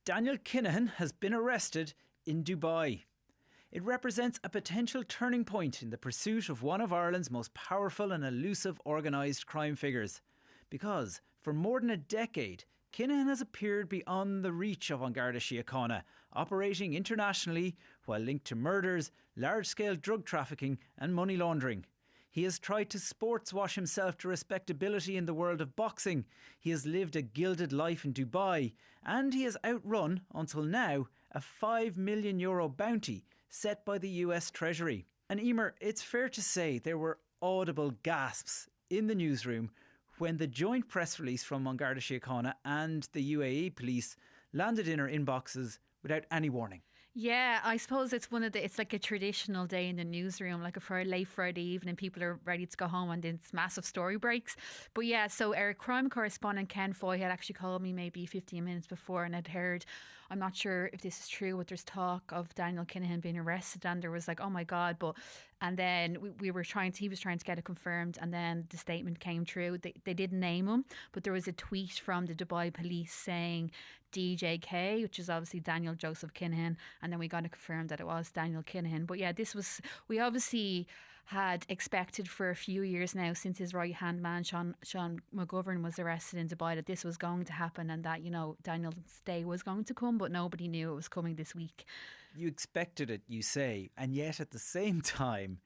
Daniel Kinahan has been arrested in Dubai. It represents a potential turning point in the pursuit of one of Ireland's most powerful and elusive organised crime figures. Because for more than a decade, Kinahan has appeared beyond the reach of An Garda Síochána, operating internationally while linked to murders, large-scale drug trafficking and money laundering. He has tried to sports-wash himself to respectability in the world of boxing. He has lived a gilded life in Dubai. And he has outrun, until now, a €5 million bounty set by the US Treasury. And Eimear, it's fair to say there were audible gasps in the newsroom when the joint press release from An Garda Síochána and the UAE police landed in our inboxes without any warning. Yeah, I suppose it's it's like a traditional day in the newsroom, like a late Friday evening, people are ready to go home and it's massive story breaks. But yeah, so our crime correspondent Ken Foy had actually called me maybe 15 minutes before and had heard, I'm not sure if this is true, but there's talk of Daniel Kinahan being arrested, and there was like, oh my God, and then he was trying to get it confirmed, and then the statement came true. They didn't name him, but there was a tweet from the Dubai police saying DJK, which is obviously Daniel Joseph Kinahan, and then we got it confirmed that it was Daniel Kinahan. But yeah, we obviously had expected for a few years now, since his right hand man Sean McGovern was arrested in Dubai, that this was going to happen and that, you know, Daniel's day was going to come, but nobody knew it was coming this week. You expected it, you say, and yet at the same time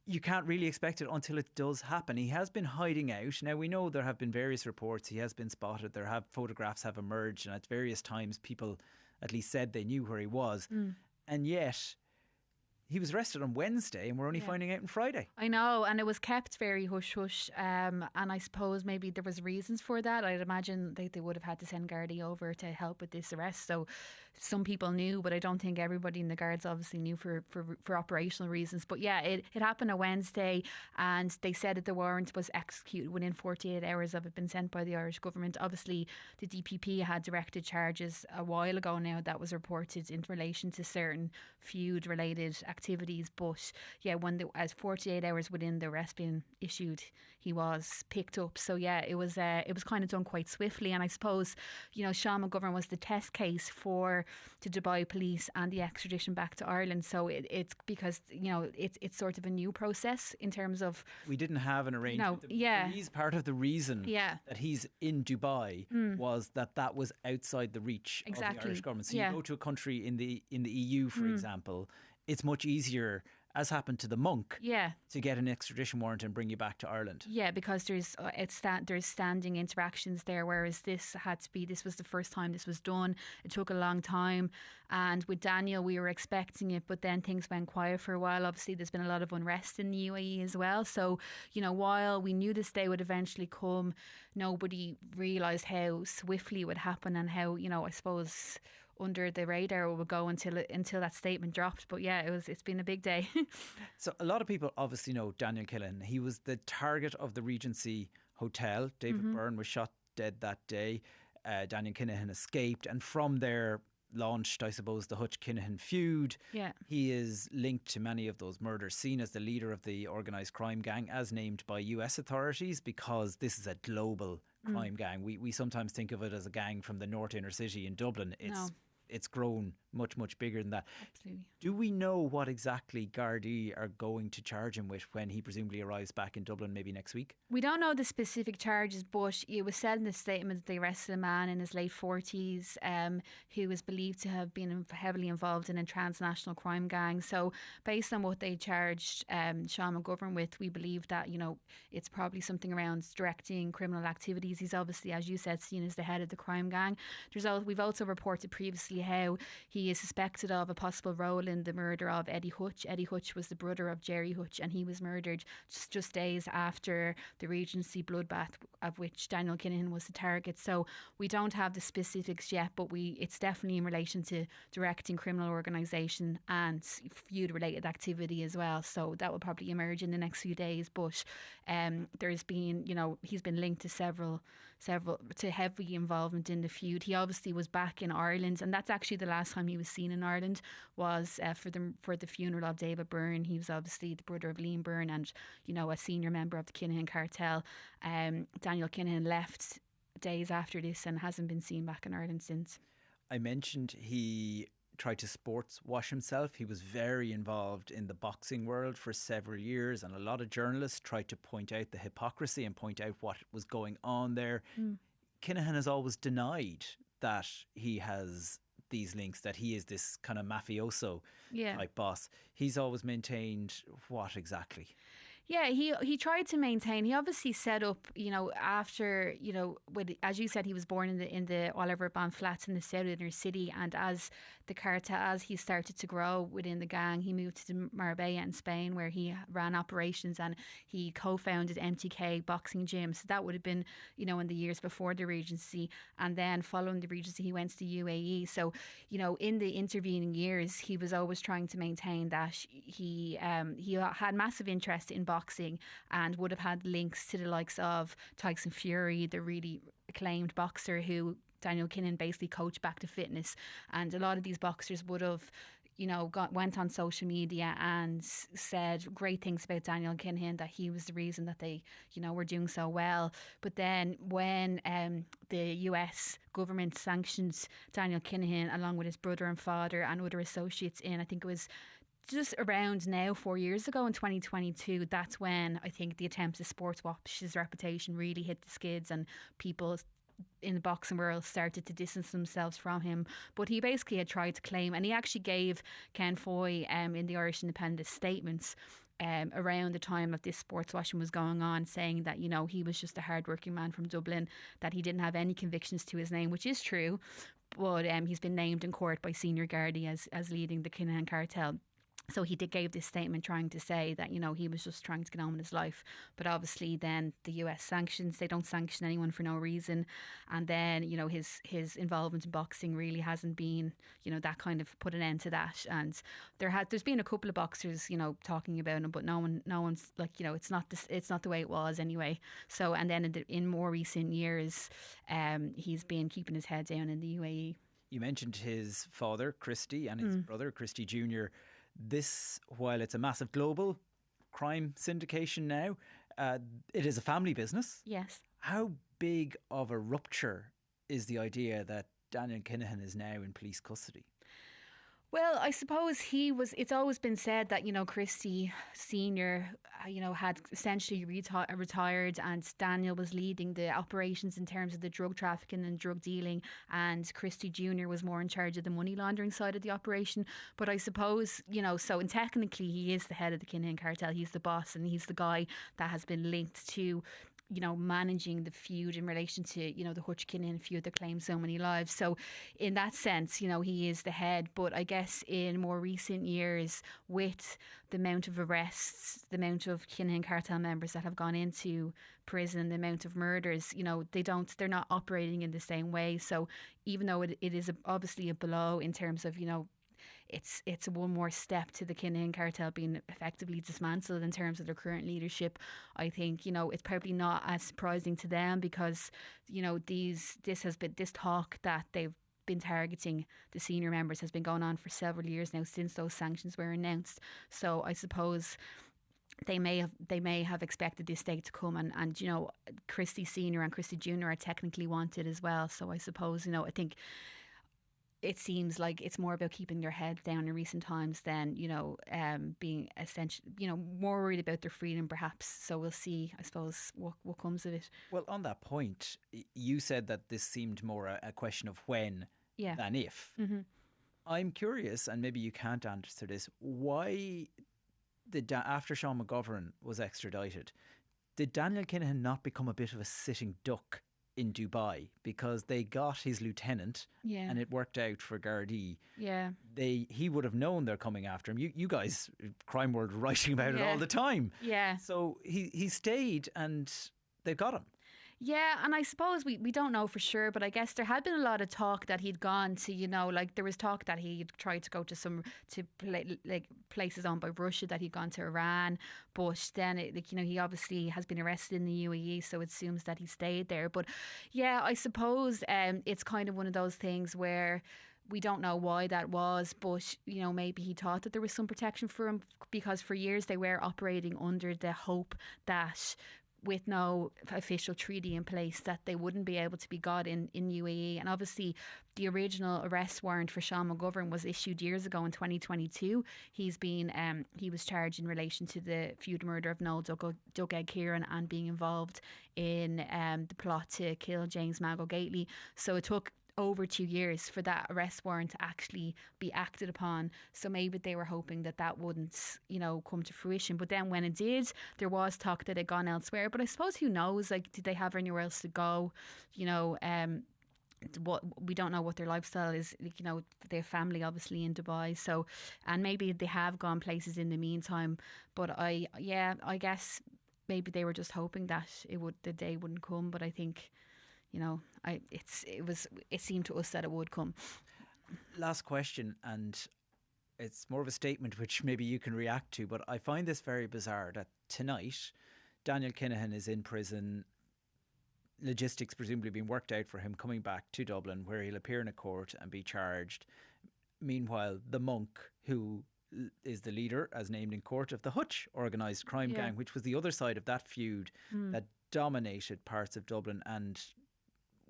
you can't really expect it until it does happen. He has been hiding out. Now, we know there have been various reports. He has been spotted. Photographs have emerged, and at various times people at least said they knew where he was. And yet he was arrested on Wednesday and we're only finding out on Friday. I know, and it was kept very hush-hush, and I suppose maybe there was reasons for that. I'd imagine they would have had to send Gardaí over to help with this arrest, so some people knew, but I don't think everybody in the Guards obviously knew for operational reasons. But yeah, it happened on Wednesday, and they said that the warrant was executed within 48 hours of it being sent by the Irish government. Obviously the DPP had directed charges a while ago now that was reported in relation to certain feud related activities, but yeah, as 48 hours within the arrest being issued, he was picked up. So yeah, it was kind of done quite swiftly, and I suppose, you know, Sean McGovern was the test case for the Dubai police and the extradition back to Ireland. So it's because, you know, it's sort of a new process in terms of, we didn't have an arrangement. He's part of the reason that he's in Dubai was that was outside the reach of the Irish government. So you go to a country in the EU, for example, it's much easier, as happened to the monk, to get an extradition warrant and bring you back to Ireland. Yeah, because there's standing interactions there, whereas this was the first time this was done. It took a long time, and with Daniel we were expecting it, but then things went quiet for a while. Obviously there's been a lot of unrest in the UAE as well, so, you know, while we knew this day would eventually come, nobody realised how swiftly it would happen and how, you know, I suppose under the radar it would go until that statement dropped. But yeah, it's been a big day. So a lot of people obviously know Daniel Kinahan. He was the target of the Regency Hotel. David Byrne was shot dead that day. Daniel Kinahan escaped, and from there launched, I suppose, the Hutch Kinahan feud. Yeah. He is linked to many of those murders, seen as the leader of the organised crime gang as named by US authorities, because this is a global crime gang. We sometimes think of it as a gang from the North Inner City in Dublin. It's grown much, much bigger than that. Absolutely. Do we know what exactly Gardaí are going to charge him with when he presumably arrives back in Dublin maybe next week? We don't know the specific charges, but it was said in the statement that they arrested a man in his late 40s who was believed to have been heavily involved in a transnational crime gang. So based on what they charged Sean McGovern with, we believe that, you know, it's probably something around directing criminal activities. He's obviously, as you said, seen as the head of the crime gang. We've also reported previously how he is suspected of a possible role in the murder of Eddie Hutch. Eddie Hutch was the brother of Jerry Hutch, and he was murdered just days after the Regency bloodbath, of which Daniel Kinahan was the target. So we don't have the specifics yet, but it's definitely in relation to directing criminal organisation and feud related activity as well. So that will probably emerge in the next few days. But there's been, you know, he's been linked to several to heavy involvement in the feud. He obviously was back in Ireland, and that's actually the last time he was seen in Ireland was for the funeral of David Byrne. He was obviously the brother of Liam Byrne and, you know, a senior member of the Kinahan cartel. Daniel Kinahan left days after this and hasn't been seen back in Ireland since. I mentioned he tried to sports wash himself. He was very involved in the boxing world for several years, and a lot of journalists tried to point out the hypocrisy and point out what was going on there. Kinahan has always denied that he has these links, that he is this kind of mafioso type boss. He's always maintained what exactly? Yeah, he tried to maintain. He obviously set up, after, as you said, he was born in the Oliver Bond flats in the south inner city, and as the cartel, as he started to grow within the gang, he moved to Marbella in Spain, where he ran operations, and he co-founded MTK boxing gym. So that would have been, in the years before the Regency, and then following the Regency, he went to the UAE. So, in the intervening years, he was always trying to maintain that he had massive interest in boxing and would have had links to the likes of Tyson Fury, the really acclaimed boxer who Daniel Kinahan basically coached back to fitness. And a lot of these boxers would have went on social media and said great things about Daniel Kinahan, that he was the reason that they, were doing so well. But then when the US government sanctioned Daniel Kinahan along with his brother and father and other associates I think it was just around now 4 years ago in 2022, that's when I think the attempt to sports wash his reputation really hit the skids, and people in the boxing world started to distance themselves from him. But he basically had tried to claim, and he actually gave Ken Foy in the Irish Independent statements around the time of this sports washing was going on, saying that he was just a hardworking man from Dublin, that he didn't have any convictions to his name, which is true. But he's been named in court by senior Gardaí as leading the Kinahan cartel. So he gave this statement trying to say that, he was just trying to get on with his life. But obviously then the US sanctions, they don't sanction anyone for no reason. And then, his involvement in boxing really hasn't been, that kind of put an end to that. And there's been a couple of boxers, talking about him, but no one's like, it's not the way it was anyway. So, and then in more recent years, he's been keeping his head down in the UAE. You mentioned his father, Christy, and his brother, Christy Jr. This, while it's a massive global crime syndication now, it is a family business. Yes. How big of a rupture is the idea that Daniel Kinahan is now in police custody? Well, I suppose it's always been said that, Christy Senior, had essentially retired, and Daniel was leading the operations in terms of the drug trafficking and drug dealing, and Christy Jr. was more in charge of the money laundering side of the operation. But I suppose, and technically he is the head of the Kinahan cartel. He's the boss, and he's the guy that has been linked to managing the feud in relation to, the Hutch Kinahan feud that claimed so many lives. So in that sense, he is the head. But I guess in more recent years, with the amount of arrests, the amount of Kinahan cartel members that have gone into prison, the amount of murders, they're not operating in the same way. So even though it is obviously a blow in terms of, it's one more step to the Kinahan cartel being effectively dismantled in terms of their current leadership. I think, it's probably not as surprising to them because, this talk that they've been targeting the senior members has been going on for several years now since those sanctions were announced. So I suppose they may have expected this day to come, and Christy Senior and Christy Junior are technically wanted as well. So I suppose, I think it seems like it's more about keeping their head down in recent times than, being essentially, more worried about their freedom perhaps. So we'll see, I suppose, what comes of it. Well, on that point, you said that this seemed more a question of when than if. Mm-hmm. I'm curious, and maybe you can't answer this, why after Sean McGovern was extradited, did Daniel Kinahan not become a bit of a sitting duck in Dubai? Because they got his lieutenant and it worked out for Gardaí. Yeah. He would have known they're coming after him. You guys, Crime World, writing about it all the time. Yeah. So he stayed and they got him. Yeah, and I suppose we don't know for sure, but I guess there had been a lot of talk that he'd gone to, there was talk that he'd tried to go to places owned by Russia, that he'd gone to Iran, but then he obviously has been arrested in the UAE, so it assumes that he stayed there. But yeah, I suppose it's kind of one of those things where we don't know why that was, but maybe he thought that there was some protection for him, because for years they were operating under the hope that with no official treaty in place, that they wouldn't be able to be got in UAE. And obviously the original arrest warrant for Sean McGovern was issued years ago in 2022. He was charged in relation to the feud murder of Noel Doug Kieran and being involved in the plot to kill James Mago Gately. So it took over 2 years for that arrest warrant to actually be acted upon. So maybe they were hoping that that wouldn't, come to fruition. But then when it did, there was talk that it had gone elsewhere. But I suppose, who knows? Like, did they have anywhere else to go? What we don't know what their lifestyle is. They have family obviously in Dubai. So, and maybe they have gone places in the meantime. But I guess maybe they were just hoping that the day wouldn't come. But I think, it seemed to us that it would come. Last question, and it's more of a statement which maybe you can react to, but I find this very bizarre that tonight Daniel Kinahan is in prison, logistics presumably being worked out for him coming back to Dublin, where he'll appear in a court and be charged. Meanwhile, the monk, who is the leader, as named in court, of the Hutch organised crime gang, which was the other side of that feud that dominated parts of Dublin, and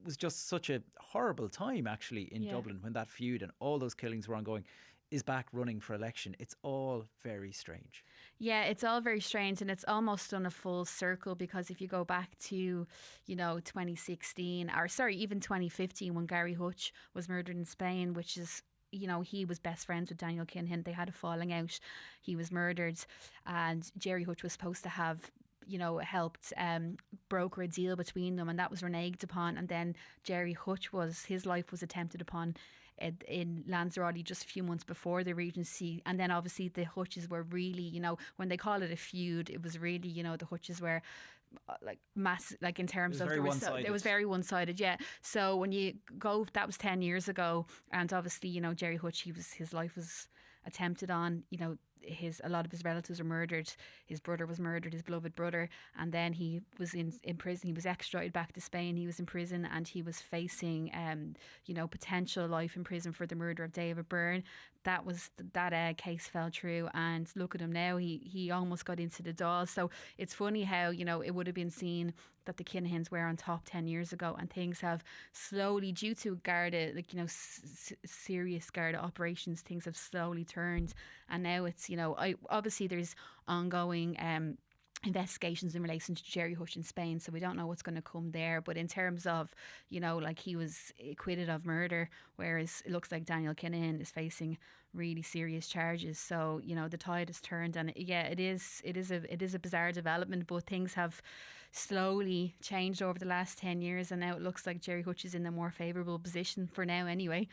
was just such a horrible time actually in Dublin when that feud and all those killings were ongoing, is back running for election. It's all very strange. Yeah, it's all very strange, and it's almost done a full circle, because if you go back to 2016, or sorry, even 2015, when Gary Hutch was murdered in Spain, which is, he was best friends with Daniel Kinahan. They had a falling out. He was murdered, and Jerry Hutch was supposed to have helped broker a deal between them, and that was reneged upon. And then Jerry Hutch his life was attempted upon in Lanzarote just a few months before the Regency. And then obviously the Hutches were really, when they call it a feud, it was really, the Hutches were like in terms of it was very one-sided. So when you go, that was 10 years ago, and obviously Jerry Hutch, his life was attempted on. A lot of his relatives were murdered. His brother was murdered, his beloved brother, and then he was in prison. He was extradited back to Spain. He was in prison, and he was facing potential life in prison for the murder of David Byrne. That case fell through, and look at him now. He almost got into the Dáil. So it's funny how it would have been seen that the Kinahans were on top 10 years ago, and things have slowly, due to Garda, serious Garda operations, things have slowly turned, and now it's obviously there's ongoing investigations in relation to Jerry Hutch in Spain, so we don't know what's going to come there. But in terms of he was acquitted of murder, whereas it looks like Daniel Kinahan is facing really serious charges. So the tide has turned, and it is a bizarre development, but things have slowly changed over the last 10 years, and now it looks like Jerry Hutch is in a more favourable position for now anyway.